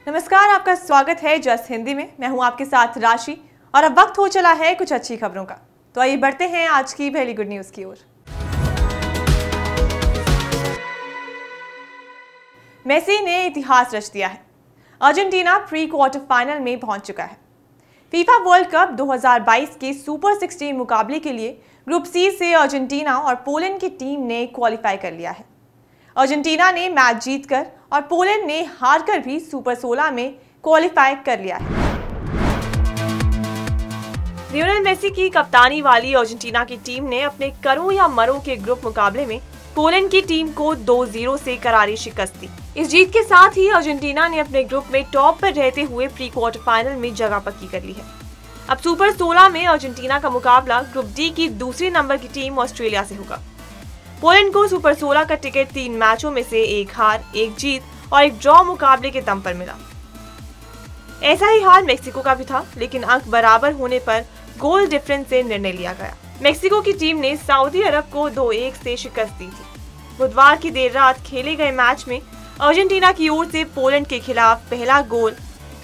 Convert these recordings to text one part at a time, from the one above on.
नमस्कार, आपका स्वागत है जस्ट हिंदी में। मैं हूं आपके साथ राशि और अब वक्त हो चला है कुछ अच्छी खबरों का। तो आइए बढ़ते हैं आज की पहली गुड न्यूज की ओर। मेसी ने इतिहास रच दिया है। अर्जेंटीना प्री क्वार्टर फाइनल में पहुंच चुका है। फीफा वर्ल्ड कप 2022 के सुपर 16 मुकाबले के लिए ग्रुप सी से अर्जेंटीना और पोलैंड की टीम ने क्वालिफाई कर लिया है। अर्जेंटीना ने मैच जीतकर और पोलैंड ने हारकर भी सुपर 16 में क्वालिफाई कर लिया है। लियोनेल मेसी की कप्तानी वाली अर्जेंटीना की टीम ने अपने करो या मरो के ग्रुप मुकाबले में पोलैंड की टीम को 2-0 से करारी शिकस्त दी। इस जीत के साथ ही अर्जेंटीना ने अपने ग्रुप में टॉप पर रहते हुए प्री क्वार्टर फाइनल में जगह पक्की कर ली है। अब सुपर 16 में अर्जेंटीना का मुकाबला ग्रुप डी की दूसरे नंबर की टीम ऑस्ट्रेलिया से होगा। पोलैंड को सुपर 16 का टिकट 3 मैचों में से 1 हार, 1 जीत और 1 ड्रॉ मुकाबले के दम पर मिला। ऐसा ही हाल मेक्सिको का भी था, लेकिन अंक बराबर होने पर गोल डिफरेंस से निर्णय लिया गया। मेक्सिको की टीम ने सऊदी अरब को 2-1 से शिकस्त दी थी। बुधवार की देर रात खेले गए मैच में अर्जेंटीना की ओर से पोलैंड के खिलाफ पहला गोल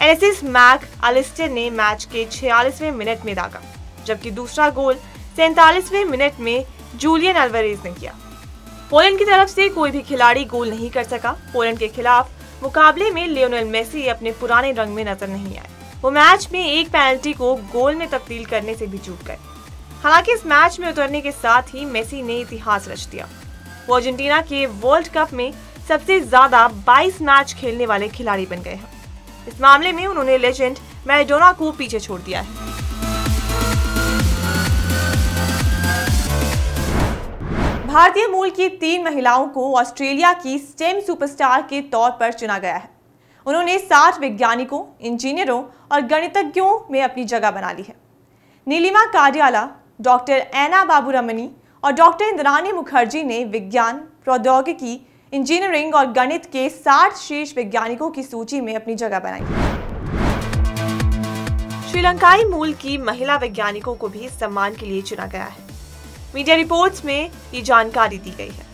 एलेक्सिस मैक अलिस्टर ने मैच के 46वें मिनट में दागा, जबकि दूसरा गोल 47वें मिनट में जूलियन अल्वारेज ने किया। पोलैंड की तरफ से कोई भी खिलाड़ी गोल नहीं कर सका। पोलैंड के खिलाफ मुकाबले में लियोनेल मेसी अपने पुराने रंग में नजर नहीं आए। वो मैच में एक पेनल्टी को गोल में तब्दील करने से भी चूक गए। हालांकि इस मैच में उतरने के साथ ही मेसी ने इतिहास रच दिया। वो अर्जेंटीना के वर्ल्ड कप में सबसे ज्यादा 22 मैच खेलने वाले खिलाड़ी बन गए हैं। इस मामले में उन्होंने लेजेंड मैराडोना को पीछे छोड़ दिया है। भारतीय मूल की 3 महिलाओं को ऑस्ट्रेलिया की स्टेम सुपरस्टार के तौर पर चुना गया है। उन्होंने 60 वैज्ञानिकों, इंजीनियरों और गणितज्ञों में अपनी जगह बना ली है। नीलिमा काडियाला, डॉक्टर एना बाबूरमनी और डॉक्टर इंद्राणी मुखर्जी ने विज्ञान, प्रौद्योगिकी, इंजीनियरिंग और गणित के 60 शीर्ष वैज्ञानिकों की सूची में अपनी जगह बनाई। श्रीलंकाई मूल की महिला वैज्ञानिकों को भी इस सम्मान के लिए चुना गया है। मीडिया रिपोर्ट्स में ये जानकारी दी गई है।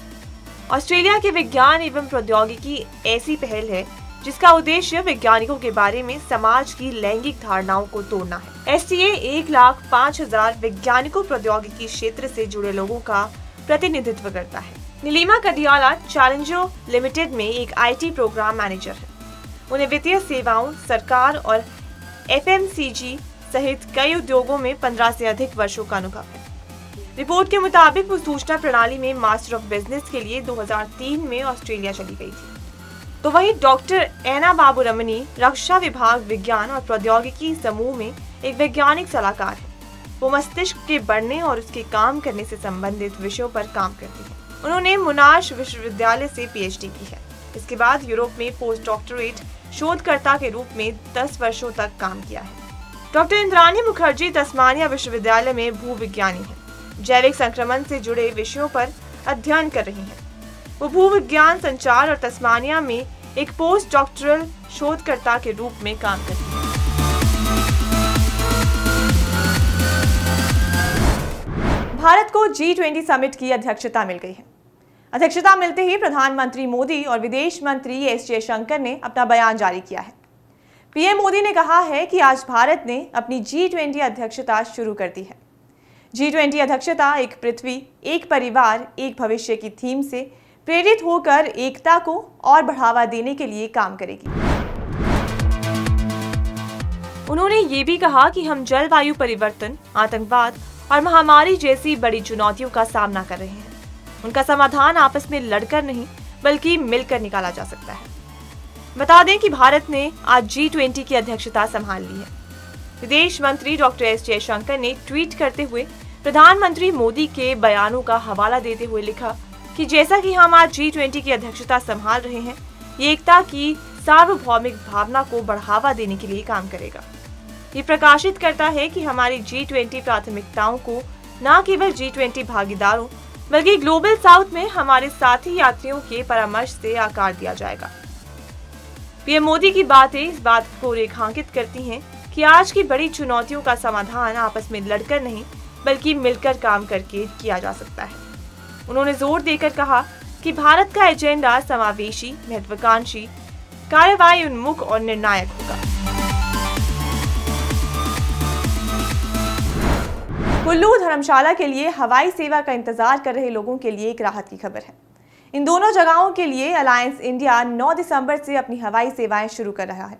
ऑस्ट्रेलिया के विज्ञान एवं प्रौद्योगिकी ऐसी पहल है जिसका उद्देश्य वैज्ञानिकों के बारे में समाज की लैंगिक धारणाओं को तोड़ना है। STA 1,05,000 वैज्ञानिकों प्रौद्योगिकी क्षेत्र से जुड़े लोगों का प्रतिनिधित्व करता है। नीलिमा काडियाला चैलेंजर लिमिटेड में एक IT प्रोग्राम मैनेजर है। उन्हें वित्तीय सेवाओं, सरकार और FMCG सहित कई उद्योगों में 15 से अधिक वर्षों का अनुभव है। रिपोर्ट के मुताबिक वो सूचना प्रणाली में मास्टर ऑफ बिजनेस के लिए 2003 में ऑस्ट्रेलिया चली गई थी। तो वहीं डॉक्टर एना बाबूरमनी रक्षा विभाग विज्ञान और प्रौद्योगिकी समूह में एक वैज्ञानिक सलाहकार है। वो मस्तिष्क के बढ़ने और उसके काम करने से संबंधित विषयों पर काम करती है। उन्होंने मोनाश विश्वविद्यालय से PhD की है। इसके बाद यूरोप में पोस्ट डॉक्टरेट शोधकर्ता के रूप में 10 वर्षों तक काम किया है। डॉक्टर इंद्राणी मुखर्जी तस्मानिया विश्वविद्यालय में भूविज्ञानी है। जैविक संक्रमण से जुड़े विषयों पर अध्ययन कर रही हैं। वो भूविज्ञान, संचार और तस्मानिया में एक पोस्ट डॉक्टरल शोधकर्ता के रूप में काम करती हैं। भारत को G20 समिट की अध्यक्षता मिल गई है। अध्यक्षता मिलते ही प्रधानमंत्री मोदी और विदेश मंत्री S जयशंकर ने अपना बयान जारी किया है। PM मोदी ने कहा है कि आज भारत ने अपनी G20 अध्यक्षता शुरू कर दी है। G20 अध्यक्षता एक पृथ्वी, एक परिवार, एक भविष्य की थीम से प्रेरित होकर एकता को और बढ़ावा देने के लिए काम करेगी। उन्होंने ये भी कहा कि हम जलवायु परिवर्तन, आतंकवाद और महामारी जैसी बड़ी चुनौतियों का सामना कर रहे हैं। उनका समाधान आपस में लड़कर नहीं बल्कि मिलकर निकाला जा सकता है। बता दें कि भारत ने आज G20 की अध्यक्षता संभाल ली है। विदेश मंत्री डॉक्टर S जयशंकर ने ट्वीट करते हुए प्रधानमंत्री मोदी के बयानों का हवाला देते हुए लिखा कि जैसा कि हम आज G20 की अध्यक्षता संभाल रहे हैं, ये एकता की सार्वभौमिक भावना को बढ़ावा देने के लिए काम करेगा। ये प्रकाशित करता है कि हमारी G20 प्राथमिकताओं को न केवल G20 भागीदारों बल्कि ग्लोबल साउथ में हमारे साथी यात्रियों के परामर्श से आकार दिया जाएगा। PM मोदी की बातें इस बात को रेखांकित करती हैं कि आज की बड़ी चुनौतियों का समाधान आपस में लड़कर नहीं बल्कि मिलकर काम करके किया जा सकता है। उन्होंने जोर देकर कहा कि भारत का एजेंडा समावेशी, महत्वाकांक्षी, कार्रवाई उन्मुख और निर्णायक होगा। कुल्लू धर्मशाला के लिए हवाई सेवा का इंतजार कर रहे लोगों के लिए एक राहत की खबर है। इन दोनों जगहों के लिए अलायंस इंडिया 9 दिसंबर से अपनी हवाई सेवाएं शुरू कर रहा है।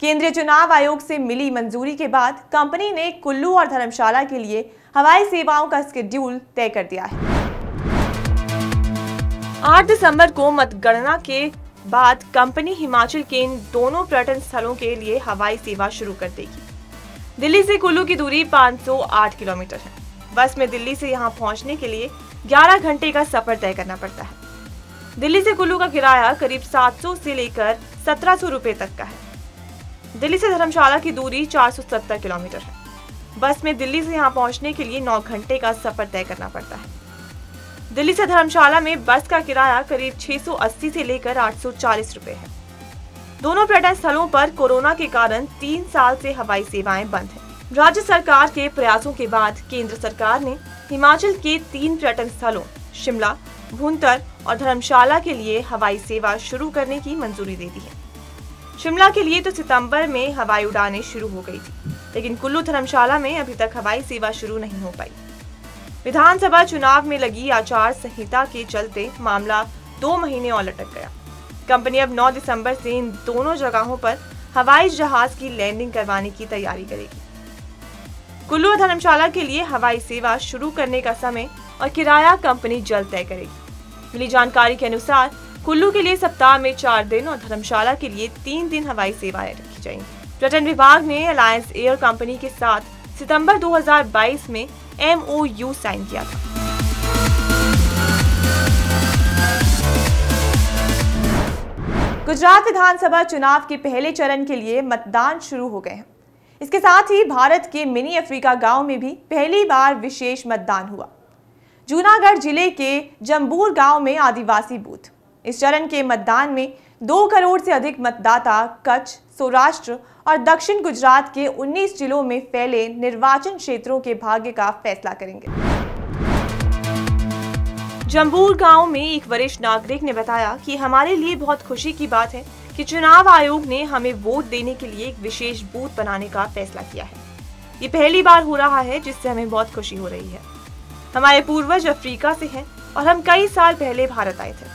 केंद्रीय चुनाव आयोग से मिली मंजूरी के बाद कंपनी ने कुल्लू और धर्मशाला के लिए हवाई सेवाओं का शेड्यूल तय कर दिया है। 8 दिसंबर को मतगणना के बाद कंपनी हिमाचल के इन दोनों पर्यटन स्थलों के लिए हवाई सेवा शुरू कर देगी। दिल्ली से कुल्लू की दूरी 508 किलोमीटर है। बस में दिल्ली से यहां पहुंचने के लिए 11 घंटे का सफर तय करना पड़ता है। दिल्ली से कुल्लू का किराया करीब 700 से लेकर 1700 रुपए तक का है। दिल्ली से धर्मशाला की दूरी 470 किलोमीटर है। बस में दिल्ली से यहां पहुंचने के लिए 9 घंटे का सफर तय करना पड़ता है। दिल्ली से धर्मशाला में बस का किराया करीब 680 से लेकर 840 रुपए है। दोनों पर्यटन स्थलों पर कोरोना के कारण 3 साल से हवाई सेवाएं बंद हैं। राज्य सरकार के प्रयासों के बाद केंद्र सरकार ने हिमाचल के 3 पर्यटन स्थलों शिमला, भूंतर और धर्मशाला के लिए हवाई सेवा शुरू करने की मंजूरी दे दी है। शिमला के लिए तो सितंबर में हवाई उड़ानें शुरू हो गई थी, लेकिन कुल्लू धर्मशाला में अभी तक हवाई सेवा शुरू नहीं हो पाई। विधानसभा चुनाव में लगी आचार संहिता के चलते मामला 2 महीने और लटक गया। कंपनी अब 9 दिसंबर से इन दोनों जगहों पर हवाई जहाज की लैंडिंग करवाने की तैयारी करेगी। कुल्लू और धर्मशाला के लिए हवाई सेवा शुरू करने का समय और किराया कंपनी जल्द तय करेगी। मिली जानकारी के अनुसार कुल्लू के लिए सप्ताह में 4 दिन और धर्मशाला के लिए 3 दिन हवाई सेवाएं रखी जाएंगी। पर्यटन विभाग ने अलायंस एयर कंपनी के साथ सितंबर 2022 में MOU साइन किया था। गुजरात विधानसभा चुनाव के पहले चरण के लिए मतदान शुरू हो गए हैं। इसके साथ ही भारत के मिनी अफ्रीका गांव में भी पहली बार विशेष मतदान हुआ। जूनागढ़ जिले के जम्बूर गांव में आदिवासी बूथ। इस चरण के मतदान में 2 करोड़ से अधिक मतदाता कच्छ, सौराष्ट्र और दक्षिण गुजरात के 19 जिलों में फैले निर्वाचन क्षेत्रों के भाग्य का फैसला करेंगे। जम्बूर गांव में एक वरिष्ठ नागरिक ने बताया कि हमारे लिए बहुत खुशी की बात है कि चुनाव आयोग ने हमें वोट देने के लिए एक विशेष बूथ बनाने का फैसला किया है। ये पहली बार हो रहा है जिससे हमें बहुत खुशी हो रही है। हमारे पूर्वज अफ्रीका से हैं और हम कई साल पहले भारत आए थे।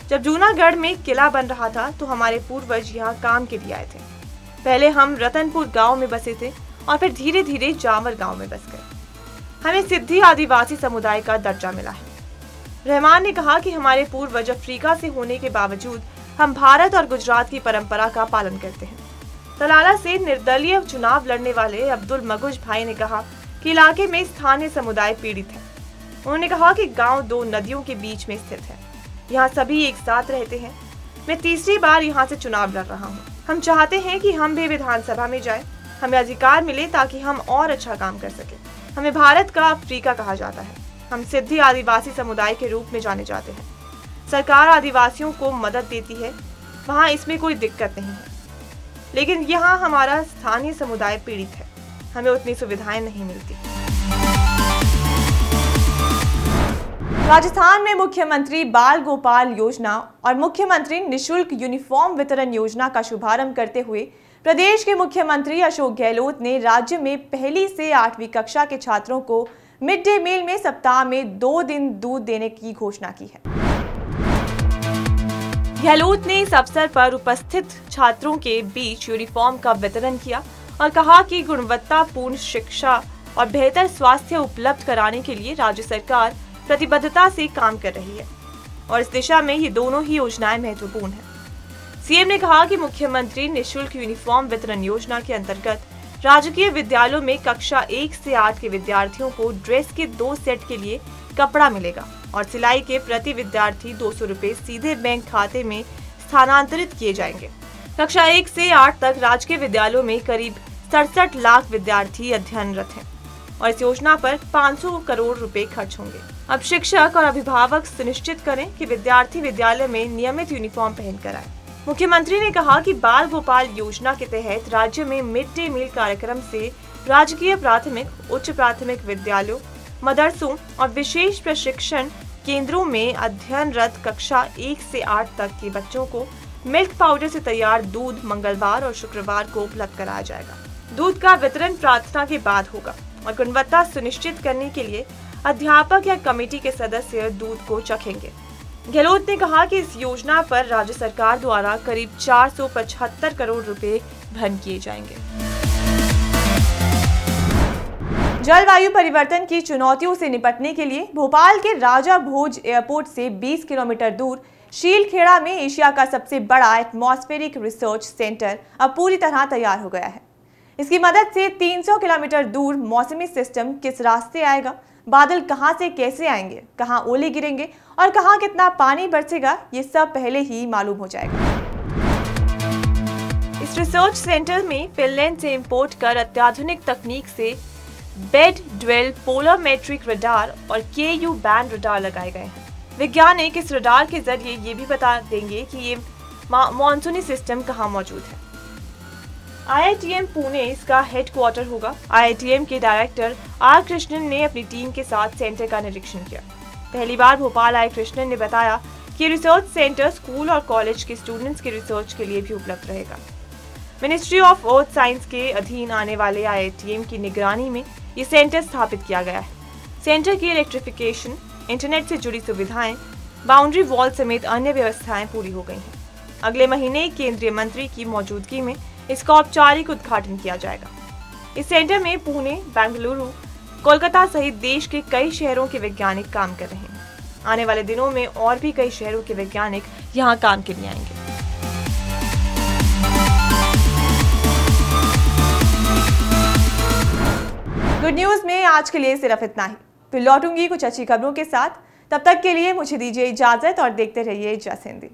जब जूनागढ़ में किला बन रहा था तो हमारे पूर्वज यहाँ काम के लिए आए थे। पहले हम रतनपुर गांव में बसे थे और फिर धीरे धीरे जावर गांव में बस गए। हमें सिद्धि आदिवासी समुदाय का दर्जा मिला है। रहमान ने कहा कि हमारे पूर्वज अफ्रीका से होने के बावजूद हम भारत और गुजरात की परंपरा का पालन करते हैं। तलाला से निर्दलीय चुनाव लड़ने वाले अब्दुल मगुज भाई ने कहा कि इलाके में स्थानीय समुदाय पीड़ित है। उन्होंने कहा कि गांव 2 नदियों के बीच में स्थित है। यहाँ सभी एक साथ रहते हैं। मैं तीसरी बार यहाँ से चुनाव लड़ रहा हूँ। हम चाहते हैं कि हम भी विधानसभा में जाएं, हमें अधिकार मिले ताकि हम और अच्छा काम कर सके। हमें भारत का अफ्रीका कहा जाता है। हम सिद्धि आदिवासी समुदाय के रूप में जाने जाते हैं। सरकार आदिवासियों को मदद देती है, वहाँ इसमें कोई दिक्कत नहीं है, लेकिन यहाँ हमारा स्थानीय समुदाय पीड़ित है। हमें उतनी सुविधाएं नहीं मिलती। राजस्थान में मुख्यमंत्री बाल गोपाल योजना और मुख्यमंत्री निशुल्क यूनिफॉर्म वितरण योजना का शुभारंभ करते हुए प्रदेश के मुख्यमंत्री अशोक गहलोत ने राज्य में 1ली से 8वीं कक्षा के छात्रों को मिड डे मील में सप्ताह में 2 दिन दूध देने की घोषणा की है। गहलोत ने इस अवसर पर उपस्थित छात्रों के बीच यूनिफॉर्म का वितरण किया और कहा कि गुणवत्तापूर्ण शिक्षा और बेहतर स्वास्थ्य उपलब्ध कराने के लिए राज्य सरकार प्रतिबद्धता से काम कर रही है और इस दिशा में ये दोनों ही योजनाएं महत्वपूर्ण हैं। सीएम ने कहा कि मुख्यमंत्री निःशुल्क यूनिफॉर्म वितरण योजना के अंतर्गत राजकीय विद्यालयों में कक्षा 1 से 8 के विद्यार्थियों को ड्रेस के 2 सेट के लिए कपड़ा मिलेगा और सिलाई के प्रति विद्यार्थी 200 रुपए सीधे बैंक खाते में स्थानांतरित किए जाएंगे। कक्षा 1 से 8 तक राजकीय विद्यालयों में करीब 67 लाख विद्यार्थी अध्ययनरत हैं और इस योजना पर 500 करोड़ रुपए खर्च होंगे। अब शिक्षक और अभिभावक सुनिश्चित करें कि विद्यार्थी विद्यालय में नियमित यूनिफॉर्म पहनकर आए। मुख्यमंत्री ने कहा कि बाल गोपाल योजना के तहत राज्य में मिड डे मील कार्यक्रम से राजकीय प्राथमिक, उच्च प्राथमिक विद्यालयों, मदरसों और विशेष प्रशिक्षण केंद्रों में अध्ययनरत कक्षा 1 से 8 तक के बच्चों को मिल्क पाउडर से तैयार दूध मंगलवार और शुक्रवार को उपलब्ध कराया जाएगा। दूध का वितरण प्रार्थना के बाद होगा और गुणवत्ता सुनिश्चित करने के लिए अध्यापक या कमेटी के सदस्य दूध को चखेंगे। गहलोत ने कहा कि इस योजना पर राज्य सरकार द्वारा करीब 475 करोड़ रुपए धन किए जाएंगे। जलवायु परिवर्तन की चुनौतियों से निपटने के लिए भोपाल के राजा भोज एयरपोर्ट से 20 किलोमीटर दूर शीलखेड़ा में एशिया का सबसे बड़ा एटमॉस्फेरिक रिसर्च सेंटर अब पूरी तरह तैयार हो गया है। इसकी मदद से 300 किलोमीटर दूर मौसमी सिस्टम किस रास्ते आएगा, बादल कहां से कैसे आएंगे, कहां ओले गिरेंगे और कहां कितना पानी बरसेगा, ये सब पहले ही मालूम हो जाएगा। इस रिसर्च सेंटर में फिनलैंड से इंपोर्ट कर अत्याधुनिक तकनीक से बेड ड्वेल पोलरमेट्रिक रडार और KU बैंड रडार लगाए गए हैं। वैज्ञानिक इस रडार के जरिए ये भी बता देंगे कि ये मॉनसूनी सिस्टम कहाँ मौजूद है। IITM पुणे इसका हेडक्वार्टर होगा। IITM के डायरेक्टर R कृष्णन ने अपनी टीम के साथ सेंटर का निरीक्षण किया। पहली बार भोपाल आए कृष्णन ने बताया कि रिसर्च सेंटर स्कूल और कॉलेज के स्टूडेंट्स के रिसर्च के लिए भी उपलब्ध रहेगा। मिनिस्ट्री ऑफ अर्थ साइंस के अधीन आने वाले IITM की निगरानी में ये सेंटर स्थापित किया गया है। सेंटर की इलेक्ट्रिफिकेशन, इंटरनेट से जुड़ी सुविधाएं, बाउंड्री वॉल समेत अन्य व्यवस्थाएं पूरी हो गई हैं। अगले महीने केंद्रीय मंत्री की मौजूदगी में इसका औपचारिक उद्घाटन किया जाएगा। इस सेंटर में पुणे, बेंगलुरु, कोलकाता सहित देश के कई शहरों के वैज्ञानिक काम कर रहे हैं। आने वाले दिनों में और भी कई शहरों के वैज्ञानिक यहाँ काम के लिए आएंगे। गुड न्यूज में आज के लिए सिर्फ इतना ही। फिर लौटूंगी कुछ अच्छी खबरों के साथ। तब तक के लिए मुझे दीजिए इजाजत और देखते रहिए जस हिंदी।